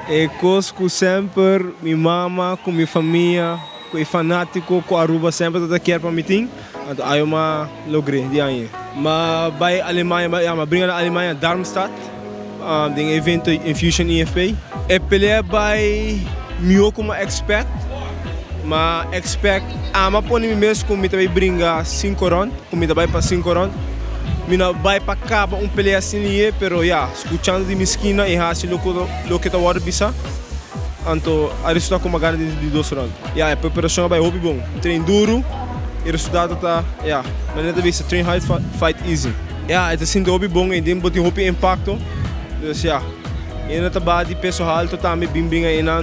E cosco sempre, minha mama, com minha família, com o fanático, com a Aruba sempre toda quer para mim. Então, aí uma logrei de aí. Mas vai Alemanha, mas brinca na Alemanha, Darmstadt, tem evento Infusion IFP. E pele vai meu como expert, mas expert ama pôr mim mesmo como me também brinca 5 rounds, como me também para 5 rounds. Mina vai para cabo pele assim aí, pero escutando de minha esquina e assim lo que tá hora bisa. Então, a resultado como ganha de 2 rounds. A preparação vai hobby bom, treino duro. E o resultado tá, mas não é vista, train hard, fight easy. É assim de hobby bom, e tem hobby impacto. Então, e não tá bad de peso alto, tá me bimbing aí não,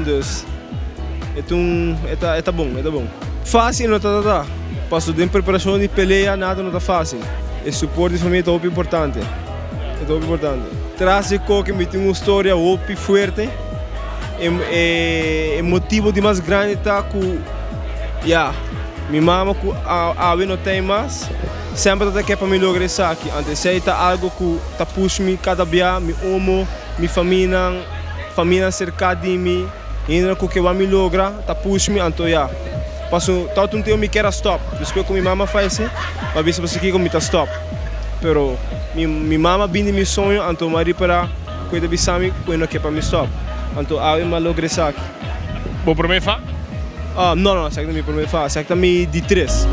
então, é bom. Fácil não tá. Passo de preparação de peleia, nada não tá fácil. E suporte de família é muito importante. Traz que me tem uma história muito forte. E motivo de mais grande tá com, minha mama não tem mais, sempre está aqui para me lograr isso aqui. Antes está algo que está puxando cada dia, me amo, minha família cercada de mim, e ainda que eu me logra, está puxando, então passo tanto tempo me quero stop. Depois que minha mama faz assim, mas ver se você aqui como está stop. Pero minha mama vem de meu sonho, então Maria para cuidar de mim, quando que para me stop. Então eu me logra isso aqui. Bom para mim, fa? Não, sei que não me primeiro faz, sei que também de 3.